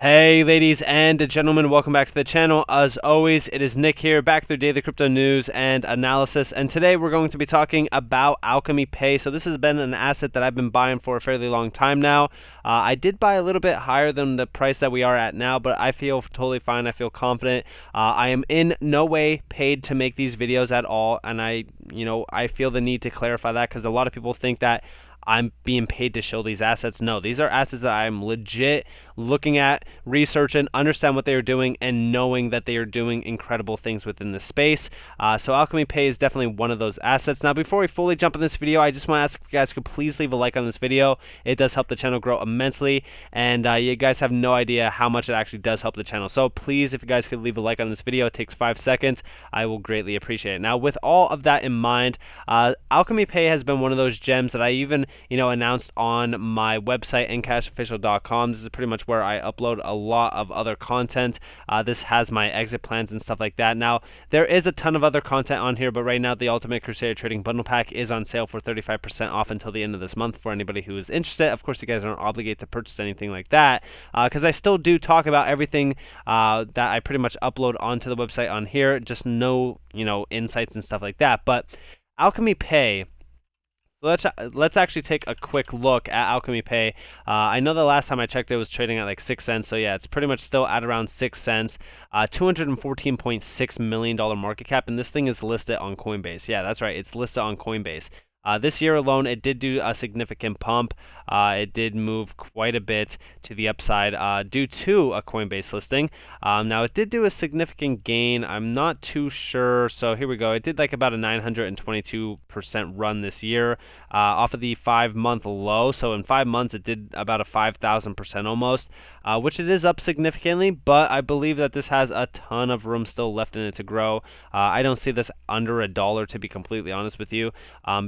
Hey ladies and gentlemen, welcome back to the channel. As always, it is Nick here, back through daily crypto news and analysis, and today we're going to be talking about Alchemy Pay. So this has been an asset that I've been buying for a fairly long time now. I did buy a little bit higher than the price that we are at now, but I feel totally fine. I feel confident. I am in no way paid to make these videos at all, and I feel the need to clarify that because a lot of people think that I'm being paid to show these assets. No, these are assets that I'm legit looking at, researching, understand what they are doing, and knowing that they are doing incredible things within the space. So Alchemy Pay is definitely one of those assets. Now, before we fully jump in this video, I just want to ask if you guys could please leave a like on this video. It does help the channel grow immensely, and you guys have no idea how much it actually does help the channel. So please, if you guys could leave a like on this video, it takes 5 seconds. I will greatly appreciate it. Now, with all of that in mind, Alchemy Pay has been one of those gems that I even announced on my website, NCashOfficial.com. This is pretty much where I upload a lot of other content. This has my exit plans and stuff like that. Now, there is a ton of other content on here, but right now the Ultimate Crusader Trading Bundle Pack is on sale for 35% off until the end of this month for anybody who is interested. Of course, you guys aren't obligated to purchase anything like that, because I still do talk about everything that I pretty much upload onto the website on here. Just no, insights and stuff like that. But Alchemy Pay, let's actually take a quick look at Alchemy Pay. I know the last time I checked it was trading at like 6 cents, so yeah, it's pretty much still at around 6 cents. $214.6 million market cap, and this thing is listed on Coinbase. Yeah, that's right, it's listed on Coinbase. This year alone, it did do a significant pump. It did move quite a bit to the upside due to a Coinbase listing. Now, it did do a significant gain. I'm not too sure. So here we go. It did like about a 922% run this year off of the 5-month low. So in 5 months, it did about a 5,000% almost, which it is up significantly. But I believe that this has a ton of room still left in it to grow. I don't see this under $1, to be completely honest with you,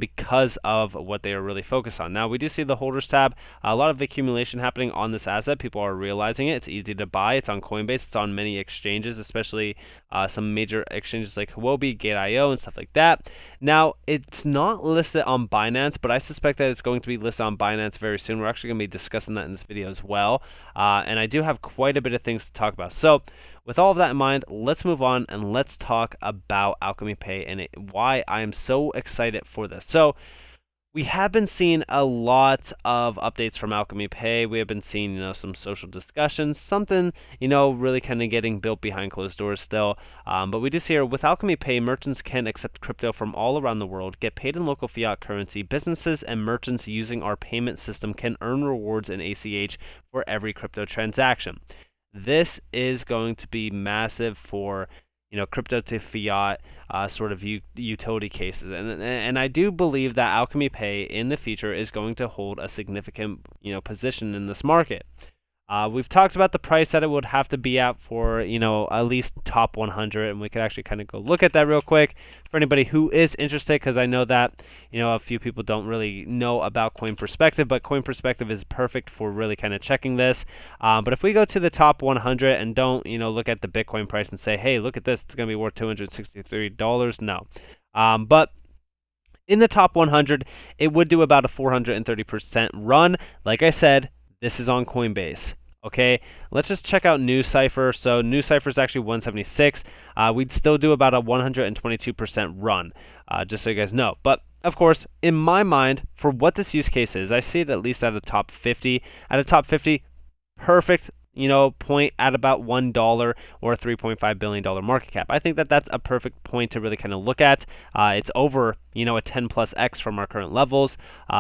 because of what they are really focused on. Now, we do see the holders tab, a lot of accumulation happening on this asset. People are realizing it. It's easy to buy. It's on Coinbase. It's on many exchanges, especially some major exchanges like Huobi, Gate.io, and stuff like that. Now, it's not listed on Binance, but I suspect that it's going to be listed on Binance very soon. We're actually going to be discussing that in this video as well. And I do have quite a bit of things to talk about. So with all of that in mind, let's move on and let's talk about Alchemy Pay and why I am so excited for this. So we have been seeing a lot of updates from Alchemy Pay. We have been seeing, some social discussions, something, really kind of getting built behind closed doors still. But we do see here, with Alchemy Pay, merchants can accept crypto from all around the world, get paid in local fiat currency. Businesses and merchants using our payment system can earn rewards in ACH for every crypto transaction. This is going to be massive for crypto to fiat sort of utility cases, and I do believe that Alchemy Pay in the future is going to hold a significant position in this market. We've talked about the price that it would have to be at for, at least top 100, and we could actually kind of go look at that real quick for anybody who is interested, because I know that, a few people don't really know about Coin Perspective, but Coin Perspective is perfect for really kind of checking this. But if we go to the top 100 and don't, look at the Bitcoin price and say, hey, look at this, it's going to be worth $263, no. But in the top 100, it would do about a 430% run. Like I said, this is on Coinbase. Okay, let's just check out NewCipher. So NewCipher is actually 176. We'd still do about a 122% run, just so you guys know. But of course, in my mind, for what this use case is, I see it at least at a top 50. At a top 50, perfect, point at about $1 or a $3.5 billion market cap. I think that that's a perfect point to really kind of look at. It's over, a 10 plus X from our current levels.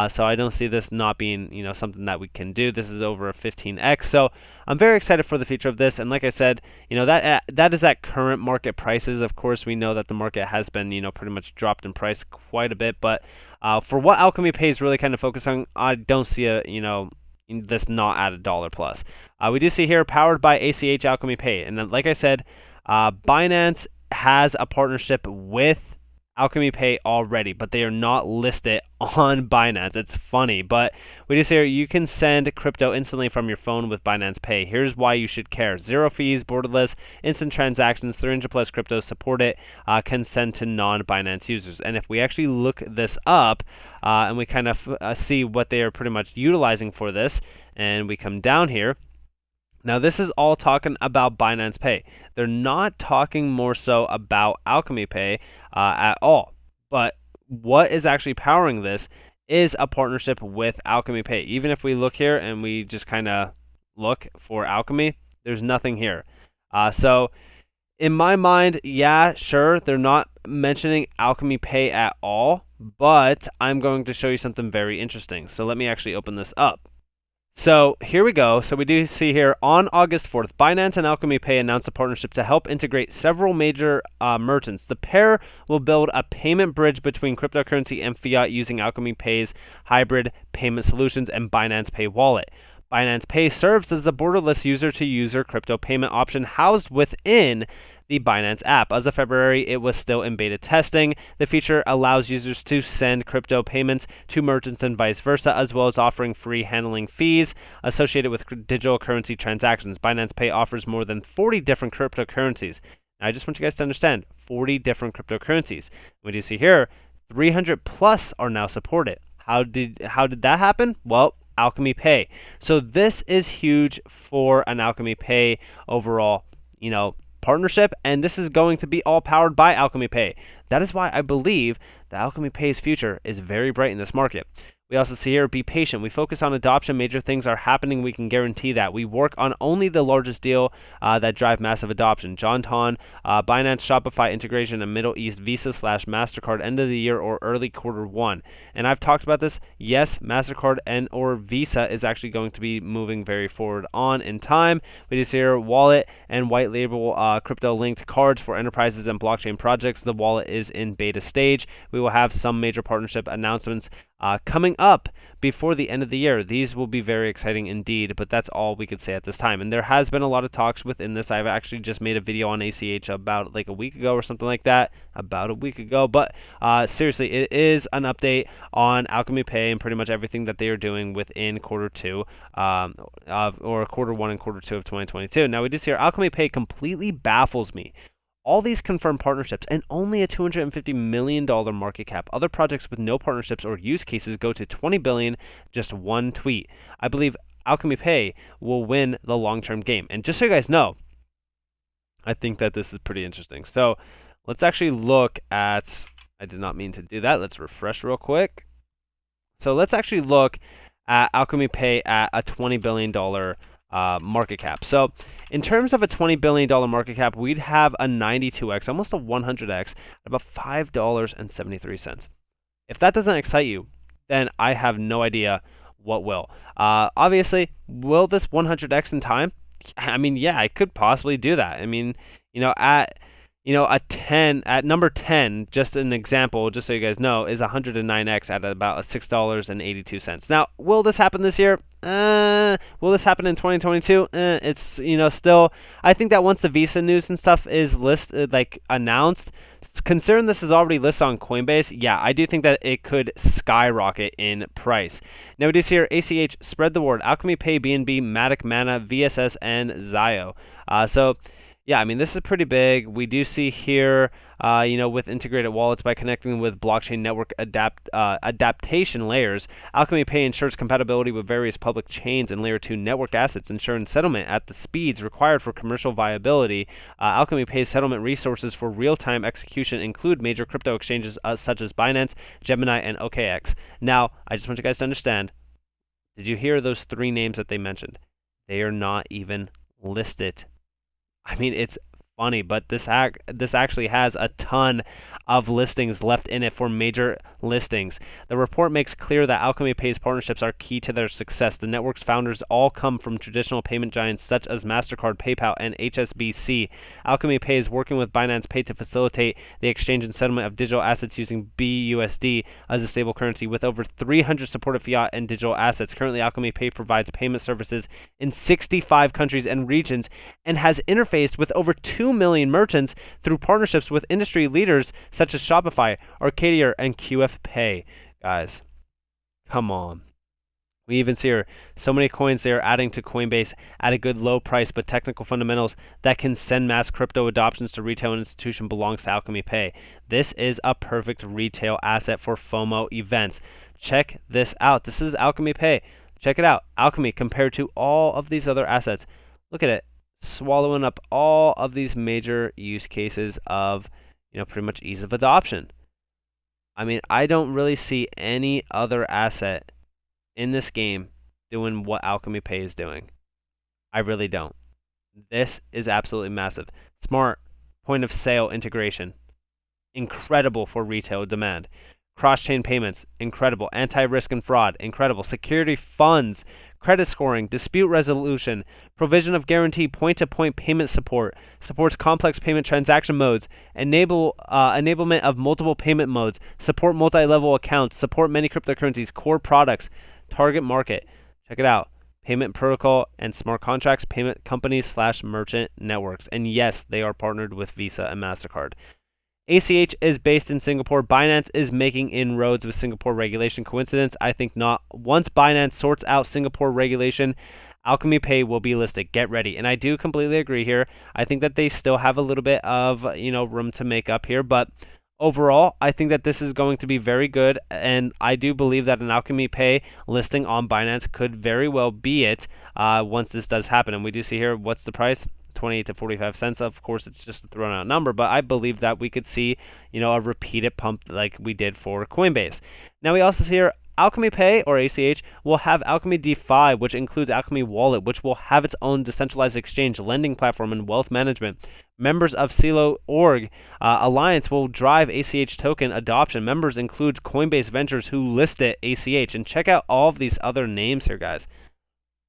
So I don't see this not being, something that we can do. This is over a 15X. So I'm very excited for the future of this. And like I said, that is at current market prices. Of course, we know that the market has been, pretty much dropped in price quite a bit. But for what Alchemy Pay is really kind of focused on, I don't see a, this not at $1 plus. We do see here powered by ACH Alchemy Pay, and then, like I said, Binance has a partnership with Alchemy Pay already, but they are not listed on Binance. It's funny, but we just here you can send crypto instantly from your phone with Binance Pay. Here's why you should care: 0 fees, borderless, instant transactions, 300 plus cryptos support it, can send to non-Binance users. And if we actually look this up and we kind of see what they are pretty much utilizing for this, and we come down here, Now, this is all talking about Binance Pay. They're not talking more so about Alchemy Pay at all. But what is actually powering this is a partnership with Alchemy Pay. Even if we look here and we just kind of look for Alchemy, there's nothing here. So in my mind, yeah, sure, they're not mentioning Alchemy Pay at all, but I'm going to show you something very interesting. So let me actually open this up. So here we go. So we do see here on August 4th, Binance and Alchemy Pay announced a partnership to help integrate several major merchants. The pair will build a payment bridge between cryptocurrency and fiat using Alchemy Pay's hybrid payment solutions and Binance Pay wallet. Binance Pay serves as a borderless user-to-user crypto payment option housed within the Binance app. As of February, it was still in beta testing. The feature allows users to send crypto payments to merchants and vice versa, as well as offering free handling fees associated with digital currency transactions. Binance Pay offers more than 40 different cryptocurrencies. Now, I just want you guys to understand 40 different cryptocurrencies. What do you see here? 300 plus are now supported. How did that happen? Well, Alchemy Pay. So this is huge for an Alchemy Pay overall, partnership, and this is going to be all powered by Alchemy Pay. That is why I believe that Alchemy Pay's future is very bright in this market. We also see here, be patient. We focus on adoption. Major things are happening. We can guarantee that. We work on only the largest deal that drive massive adoption. John Ton, Binance, Shopify integration, and Middle East Visa/MasterCard end of the year or early Q1. And I've talked about this. Yes, MasterCard and or Visa is actually going to be moving very forward on in time. We just here, wallet and white label crypto-linked cards for enterprises and blockchain projects. The wallet is in beta stage. We will have some major partnership announcements coming up before the end of the year. These will be very exciting indeed, but that's all we could say at this time. And there has been a lot of talks within this. I've actually just made a video on ACH about like a week ago or something like that, But seriously, it is an update on Alchemy Pay and pretty much everything that they are doing within Q2 or Q1 and Q2 of 2022. Now, we just hear Alchemy Pay completely baffles me. All these confirmed partnerships and only a $250 million market cap. Other projects with no partnerships or use cases go to $20 billion, just one tweet. I believe Alchemy Pay will win the long-term game. And just so you guys know, I think that this is pretty interesting. So let's actually look at, I did not mean to do that. Let's refresh real quick. So let's actually look at Alchemy Pay at a $20 billion market cap. So in terms of a $20 billion market cap, we'd have a 92x, almost a 100x, at about $5.73. If that doesn't excite you, then I have no idea what will. Obviously, will this 100x in time? I mean, yeah, I could possibly do that. I mean, at number 10, just an example, just so you guys know, is 109x at about a $6.82. Now, will this happen this year? Will this happen in 2022? It's, still, I think that once the Visa news and stuff is announced, considering this is already listed on Coinbase, yeah, I do think that it could skyrocket in price. Now we do see here, ACH, spread the word, Alchemy Pay, BNB, Matic, Mana, VSS, and Zio. Yeah, I mean, this is pretty big. We do see here, with integrated wallets by connecting with blockchain network adaptation layers, Alchemy Pay ensures compatibility with various public chains and layer 2 network assets, ensuring settlement at the speeds required for commercial viability. Alchemy Pay's settlement resources for real-time execution include major crypto exchanges such as Binance, Gemini, and OKX. Now, I just want you guys to understand, did you hear those 3 names that they mentioned? They are not even listed. I mean, it's funny, but this actually has a ton of listings left in it for major listings. The report makes clear that Alchemy Pay's partnerships are key to their success. The network's founders all come from traditional payment giants such as MasterCard, PayPal, and HSBC. Alchemy Pay is working with Binance Pay to facilitate the exchange and settlement of digital assets using BUSD as a stable currency. With over 300 supported fiat and digital assets, currently Alchemy Pay provides payment services in 65 countries and regions and has interfaced with over 2 million merchants through partnerships with industry leaders such as Shopify, Arcadia, and QF Pay. Guys, come on. We even see here so many coins they are adding to Coinbase at a good low price, but technical fundamentals that can send mass crypto adoptions to retail and institution belongs to Alchemy Pay. This is a perfect retail asset for FOMO events. Check this out. This is Alchemy Pay. Check it out. Alchemy compared to all of these other assets. Look at it, swallowing up all of these major use cases of, pretty much ease of adoption. I mean, I don't really see any other asset in this game doing what Alchemy Pay is doing. I really don't. This is absolutely massive. Smart point of sale integration, incredible for retail demand. Cross-chain payments, incredible. Anti-risk and fraud, incredible. Security funds, credit scoring, dispute resolution, provision of guarantee, point-to-point payment support, supports complex payment transaction modes, enablement of multiple payment modes, support multi-level accounts, support many cryptocurrencies, core products, target market. Check it out. Payment protocol and smart contracts, payment companies / merchant networks. And yes, they are partnered with Visa and MasterCard. ACH is based in Singapore. Binance is making inroads with Singapore regulation. Coincidence? I think not. Once Binance sorts out Singapore regulation, Alchemy Pay will be listed. Get ready. And I do completely agree here. I think that they still have a little bit of, room to make up here, but overall, I think that this is going to be very good, and I do believe that an Alchemy Pay listing on Binance could very well be it once this does happen. And we do see here, what's the price? 28 to 45 cents. Of course, it's just a thrown out number, but I believe that we could see, a repeated pump like we did for Coinbase. Now we also see here Alchemy Pay, or ACH, will have Alchemy DeFi, which includes Alchemy Wallet, which will have its own decentralized exchange, lending platform, and wealth management. Members of Silo Org Alliance will drive ACH token adoption. Members include Coinbase Ventures, who listed ACH. And check out all of these other names here, guys.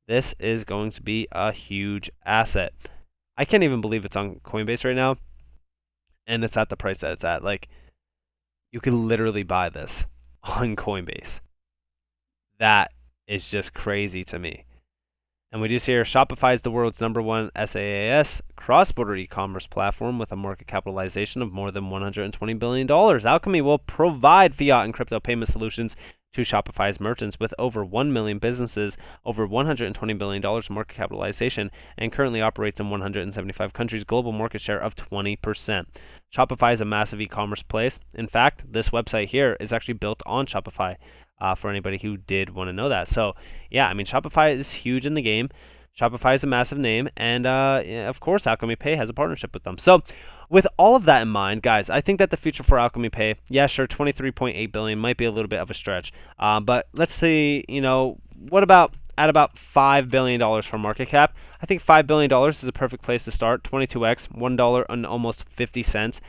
This is going to be a huge asset. I can't even believe it's on Coinbase right now, and it's at the price that it's at. Like, you could literally buy this on Coinbase. That is just crazy to me. And we do see here, Shopify is the world's #1 SaaS cross-border e-commerce platform with a market capitalization of more than $120 billion. Alchemy will provide fiat and crypto payment solutions to Shopify's merchants with over 1 million businesses, over $120 billion market capitalization, and currently operates in 175 countries, global market share of 20%. Shopify is a massive e-commerce place. In fact, this website here is actually built on Shopify, for anybody who did want to know that. So, yeah, I mean, Shopify is huge in the game. Shopify is a massive name, and of course, Alchemy Pay has a partnership with them. So, with all of that in mind, guys, I think that the future for Alchemy Pay, yeah, sure, 23.8 billion might be a little bit of a stretch, but let's see, what about at about $5 billion for market cap? I think $5 billion is a perfect place to start. 22x, $1 and almost 50 cents.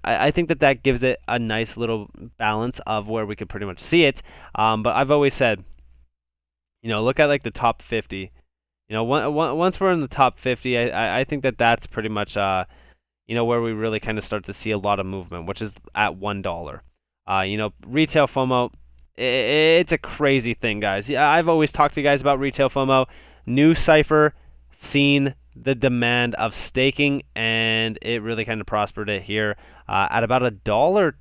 I think that gives it a nice little balance of where we could pretty much see it. But I've always said, look at like the top 50. Once we're in the top 50, I think that that's pretty much where we really kind of start to see a lot of movement, which is at $1. Retail FOMO, it's a crazy thing, guys. Yeah, I've always talked to you guys about retail FOMO. New Cypher seen the demand of staking, and it really kind of prospered it here at about $1.29,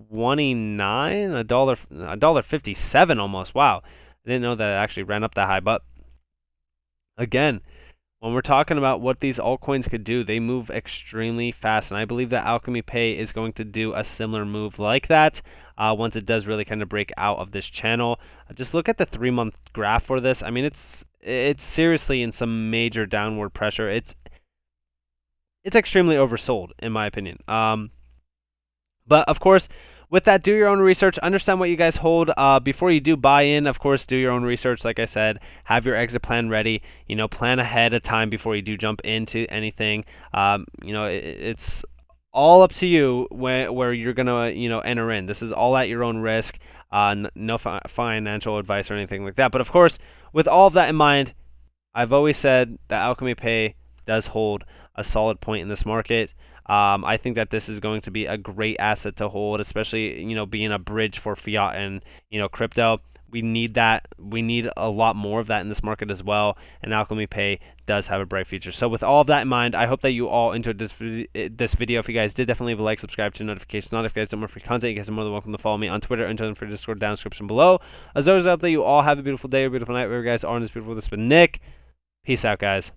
$1.57 almost. Wow, I didn't know that it actually ran up that high. But again, when we're talking about what these altcoins could do, they move extremely fast, and I believe that Alchemy Pay is going to do a similar move like that once it does really kind of break out of this channel. Just look at the 3-month graph for this. I mean, it's seriously in some major downward pressure. It's extremely oversold, in my opinion. But of course, with that, do your own research. Understand what you guys hold before you do buy in. Of course, do your own research. Like I said, have your exit plan ready. Plan ahead of time before you do jump into anything. It's all up to you where you're gonna enter in. This is all at your own risk. No financial advice or anything like that. But of course, with all of that in mind, I've always said that Alchemy Pay does hold a solid point in this market. I think that this is going to be a great asset to hold, especially being a bridge for fiat and crypto. We need that. We need a lot more of that in this market as well. And Alchemy Pay does have a bright future. So with all of that in mind, I hope that you all enjoyed this video. If you guys did, definitely leave a like, subscribe to notifications on. If you guys want more free content, you guys are more than welcome to follow me on Twitter and join for Discord down in the description below. As always, I hope that you all have a beautiful day or beautiful night wherever you guys are on this beautiful. This has been Nick. Peace out, guys.